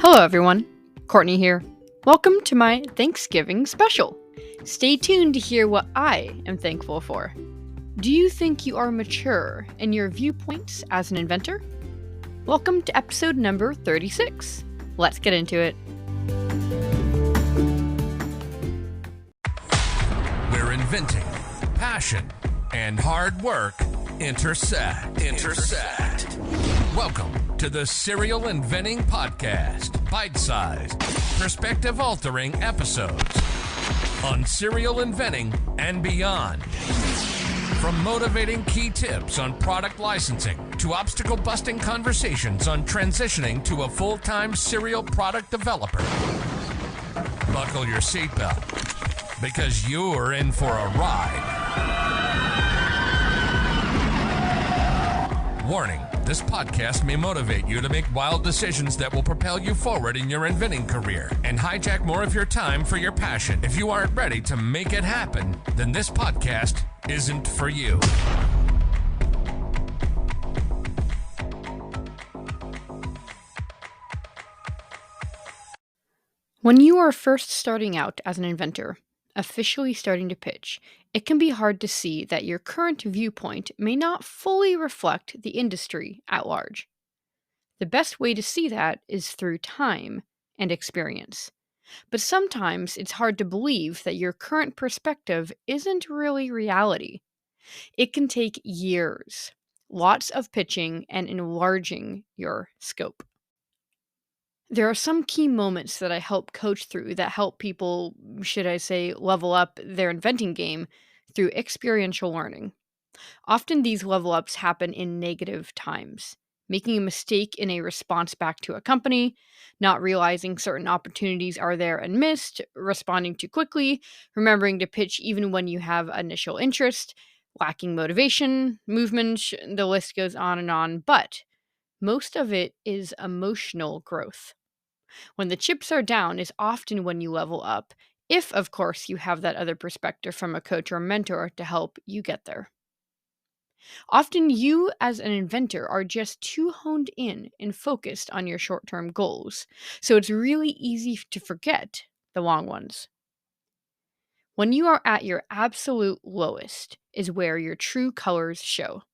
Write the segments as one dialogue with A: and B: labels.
A: Hello everyone, Courtney here. Welcome to my Thanksgiving special. Stay tuned to hear what I am thankful for. Do you think you are mature in your viewpoints as an inventor? Welcome to episode number 36. Let's get into it.
B: Where inventing, passion, and hard work intersect. Welcome to the Serial Inventing Podcast. Bite-sized, perspective-altering episodes on serial inventing and beyond. From motivating key tips on product licensing to obstacle-busting conversations on transitioning to a full-time serial product developer. Buckle your seatbelt, because you're in for a ride. Warning, this podcast may motivate you to make wild decisions that will propel you forward in your inventing career and hijack more of your time for your passion. If you aren't ready to make it happen, then this podcast isn't for you.
A: When you are first starting out as an inventor, officially starting to pitch, it can be hard to see that your current viewpoint may not fully reflect the industry at large. The best way to see that is through time and experience. But sometimes it's hard to believe that your current perspective isn't really reality. It can take years, lots of pitching, and enlarging your scope. There are some key moments that I help coach through that help people, should I say, level up their inventing game through experiential learning. Often these level ups happen in negative times. Making a mistake in a response back to a company, not realizing certain opportunities are there and missed, responding too quickly, remembering to pitch even when you have initial interest, lacking motivation, movement, the list goes on and on, but most of it is emotional growth. When the chips are down is often when you level up, if, of course, you have that other perspective from a coach or mentor to help you get there. Often you, as an inventor, are just too honed in and focused on your short-term goals, so it's really easy to forget the long ones. When you are at your absolute lowest is where your true colors show.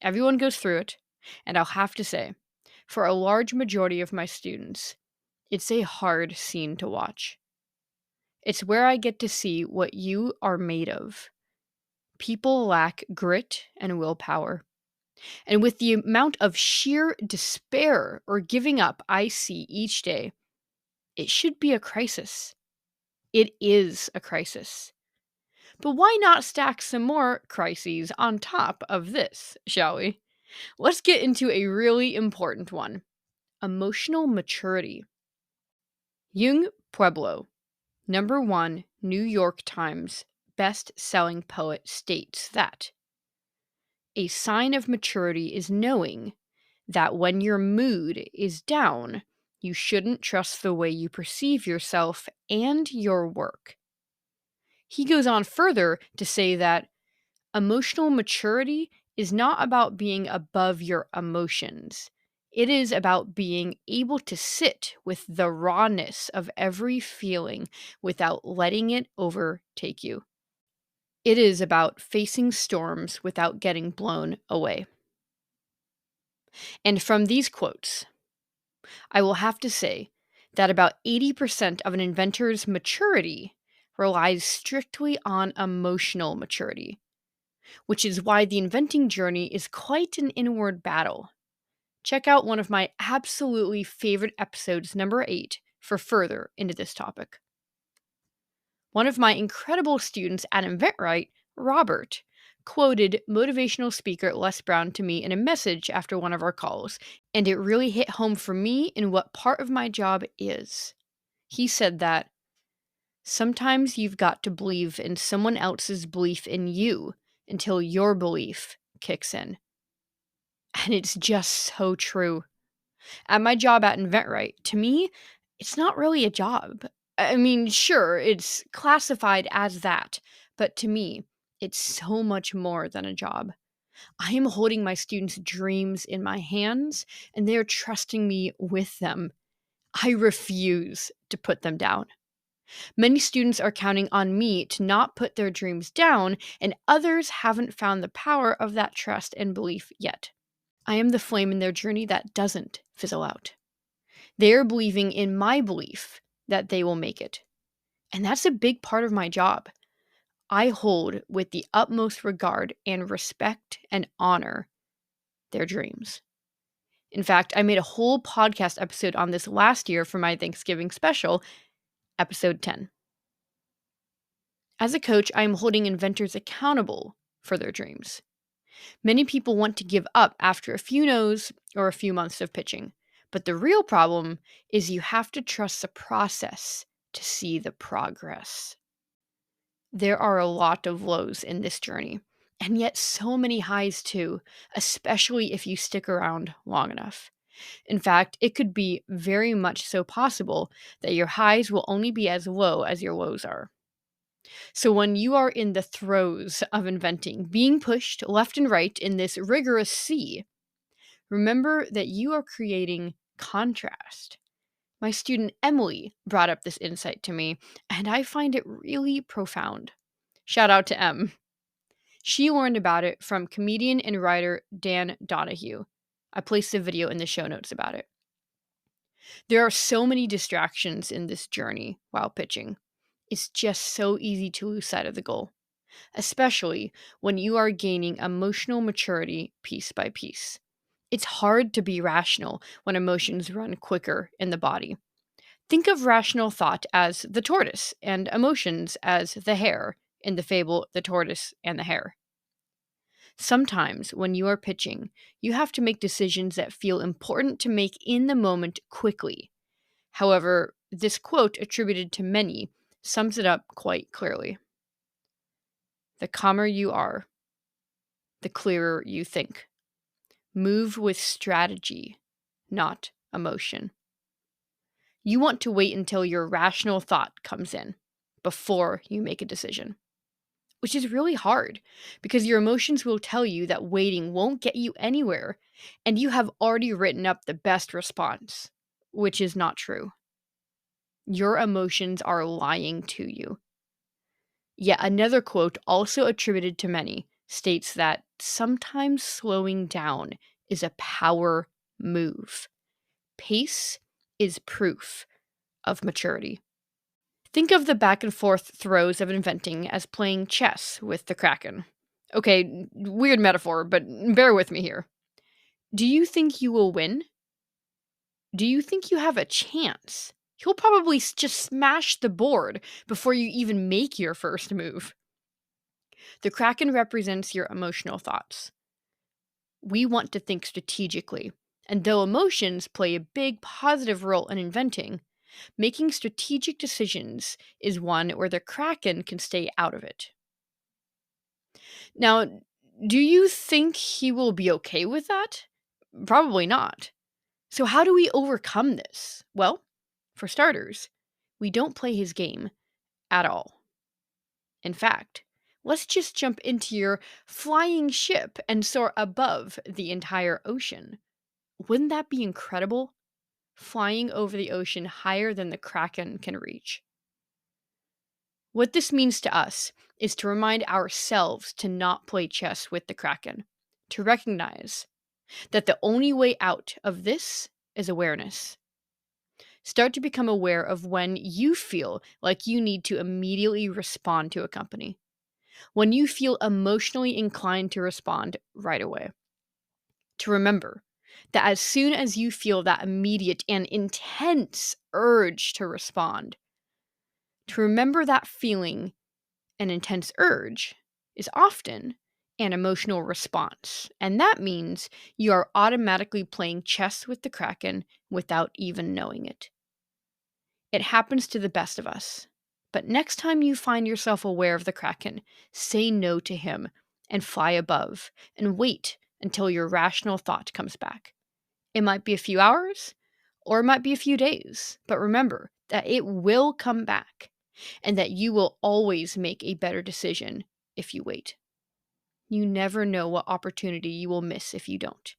A: Everyone goes through it, and I'll have to say, for a large majority of my students, it's a hard scene to watch. It's where I get to see what you are made of. People lack grit and willpower. And with the amount of sheer despair or giving up I see each day, it should be a crisis. It is a crisis. But why not stack some more crises on top of this, shall we? Let's get into a really important one. Emotional maturity. Yung Pueblo, #1 New York Times best-selling poet, states that a sign of maturity is knowing that when your mood is down, you shouldn't trust the way you perceive yourself and your work. He goes on further to say that emotional maturity is not about being above your emotions. It is about being able to sit with the rawness of every feeling without letting it overtake you. It is about facing storms without getting blown away. And from these quotes, I will have to say that about 80% of an inventor's maturity relies strictly on emotional maturity, which is why the inventing journey is quite an inward battle. Check out one of my absolutely favorite episodes, number 8, for further into this topic. One of my incredible students at InventRight, Robert, quoted motivational speaker Les Brown to me in a message after one of our calls, and it really hit home for me in what part of my job is. He said that, sometimes you've got to believe in someone else's belief in you until your belief kicks in. And it's just so true. At my job at InventRight, to me, it's not really a job. I mean, sure, it's classified as that, but to me, it's so much more than a job. I am holding my students' dreams in my hands, and they're trusting me with them. I refuse to put them down. Many students are counting on me to not put their dreams down, and others haven't found the power of that trust and belief yet. I am the flame in their journey that doesn't fizzle out. They are believing in my belief that they will make it. And that's a big part of my job. I hold with the utmost regard and respect and honor their dreams. In fact, I made a whole podcast episode on this last year for my Thanksgiving special, episode 10. As a coach, I am holding inventors accountable for their dreams. Many people want to give up after a few no's or a few months of pitching. But the real problem is you have to trust the process to see the progress. There are a lot of lows in this journey, and yet so many highs too, especially if you stick around long enough. In fact, it could be very much so possible that your highs will only be as low as your lows are. So when you are in the throes of inventing, being pushed left and right in this rigorous sea, remember that you are creating contrast. My student Emily brought up this insight to me, and I find it really profound. Shout out to Em. She learned about it from comedian and writer Dan Donahue. I placed a video in the show notes about it. There are so many distractions in this journey while pitching. It's just so easy to lose sight of the goal, especially when you are gaining emotional maturity piece by piece. It's hard to be rational when emotions run quicker in the body. Think of rational thought as the tortoise and emotions as the hare in the fable The Tortoise and the Hare. Sometimes when you are pitching, you have to make decisions that feel important to make in the moment quickly. However, this quote attributed to many sums it up quite clearly. The calmer you are, the clearer you think. Move with strategy, not emotion. You want to wait until your rational thought comes in before you make a decision, which is really hard because your emotions will tell you that waiting won't get you anywhere and you have already written up the best response, which is not true. Your emotions are lying to you. Yet another quote, also attributed to many, states that sometimes slowing down is a power move. Pace is proof of maturity. Think of the back and forth throws of inventing as playing chess with the Kraken. Okay, weird metaphor, but bear with me here. Do you think you will win? Do you think you have a chance? He'll probably just smash the board before you even make your first move. The Kraken represents your emotional thoughts. We want to think strategically, and though emotions play a big positive role in inventing, making strategic decisions is one where the Kraken can stay out of it. Now, do you think he will be okay with that? Probably not. So, how do we overcome this? Well, for starters, we don't play his game at all. In fact, let's just jump into your flying ship and soar above the entire ocean. Wouldn't that be incredible? Flying over the ocean higher than the Kraken can reach. What this means to us is to remind ourselves to not play chess with the Kraken, to recognize that the only way out of this is awareness. Start to become aware of when you feel like you need to immediately respond to a company, when you feel emotionally inclined to respond right away. To remember that as soon as you feel that immediate and intense urge to respond, to remember that feeling, an intense urge, is often an emotional response. And that means you are automatically playing chess with the Kraken without even knowing it. It happens to the best of us. But next time you find yourself aware of the Kraken, say no to him and fly above and wait until your rational thought comes back. It might be a few hours or it might be a few days, but remember that it will come back and that you will always make a better decision if you wait. You never know what opportunity you will miss if you don't.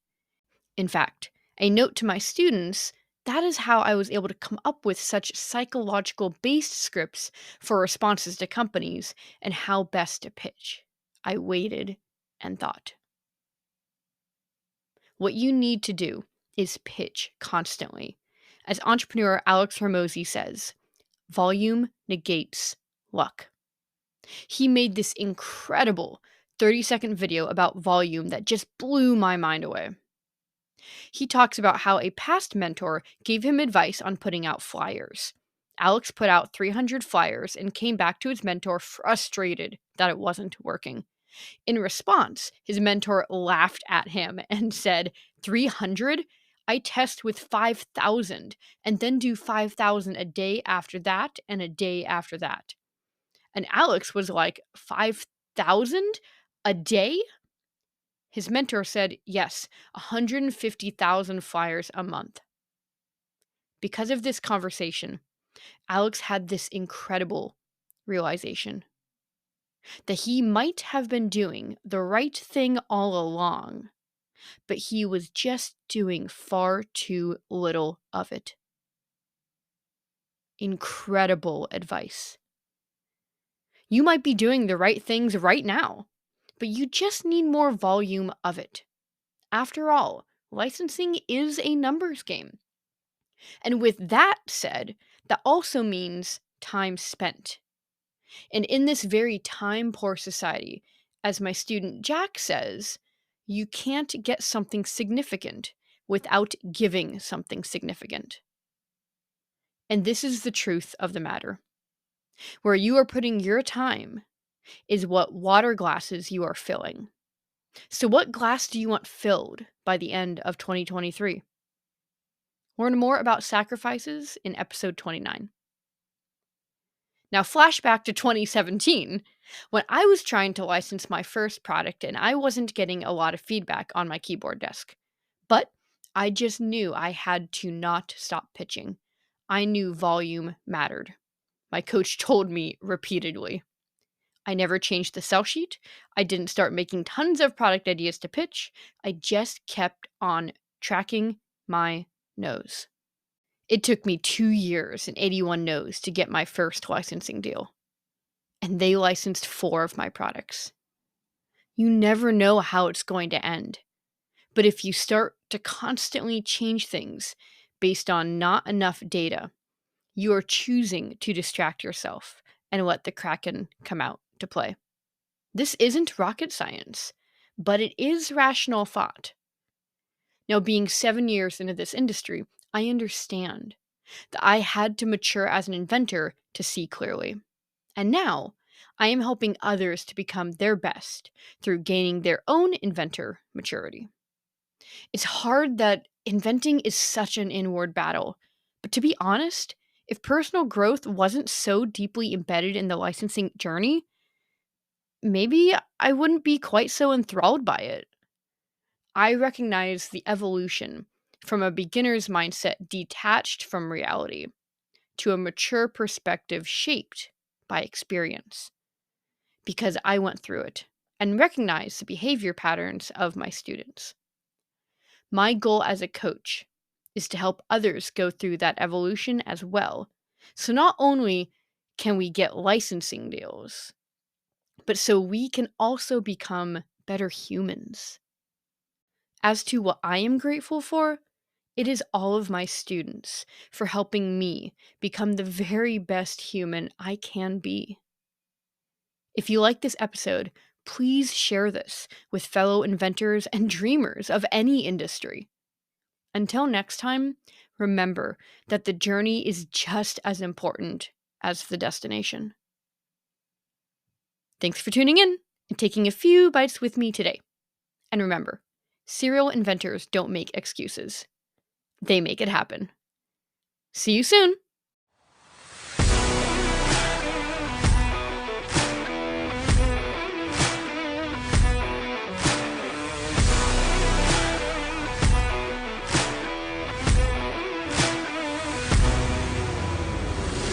A: In fact, a note to my students, That is how I was able to come up with such psychological based scripts for responses to companies and how best to pitch. I waited and thought. What you need to do is pitch constantly. As entrepreneur Alex Hormozy says, volume negates luck. He made this incredible 30-second video about volume that just blew my mind away. He talks about how a past mentor gave him advice on putting out flyers. Alex put out 300 flyers and came back to his mentor frustrated that it wasn't working. In response, his mentor laughed at him and said, 300? I test with 5,000 and then do 5,000 a day after that and a day after that. And Alex was like, 5,000 a day? His mentor said, yes, 150,000 flyers a month. Because of this conversation, Alex had this incredible realization that he might have been doing the right thing all along, but he was just doing far too little of it. Incredible advice. You might be doing the right things right now, but you just need more volume of it. After all, licensing is a numbers game. And with that said, that also means time spent. And in this very time-poor society, as my student Jack says, you can't get something significant without giving something significant. And this is the truth of the matter. Where you are putting your time is what water glasses you are filling. So what glass do you want filled by the end of 2023? Learn more about sacrifices in episode 29. Now, flashback to 2017, when I was trying to license my first product and I wasn't getting a lot of feedback on my keyboard desk. But I just knew I had to not stop pitching. I knew volume mattered. My coach told me repeatedly. I never changed the sell sheet. I didn't start making tons of product ideas to pitch. I just kept on tracking my nose. It took me 2 years and 81 no's to get my first licensing deal. And they licensed 4 of my products. You never know how it's going to end. But if you start to constantly change things based on not enough data, you are choosing to distract yourself and let the Kraken come out to play. This isn't rocket science, but it is rational thought. Now, being 7 years into this industry, I understand that I had to mature as an inventor to see clearly. And now, I am helping others to become their best through gaining their own inventor maturity. It's hard that inventing is such an inward battle, but to be honest, if personal growth wasn't so deeply embedded in the licensing journey, maybe I wouldn't be quite so enthralled by it. I recognize the evolution from a beginner's mindset detached from reality to a mature perspective shaped by experience, because I went through it and recognize the behavior patterns of my students. My goal as a coach is to help others go through that evolution as well. So not only can we get licensing deals, but so we can also become better humans. As to what I am grateful for, it is all of my students for helping me become the very best human I can be. If you like this episode, please share this with fellow inventors and dreamers of any industry. Until next time, remember that the journey is just as important as the destination. Thanks for tuning in and taking a few bites with me today. And remember, serial inventors don't make excuses. They make it happen. See you soon!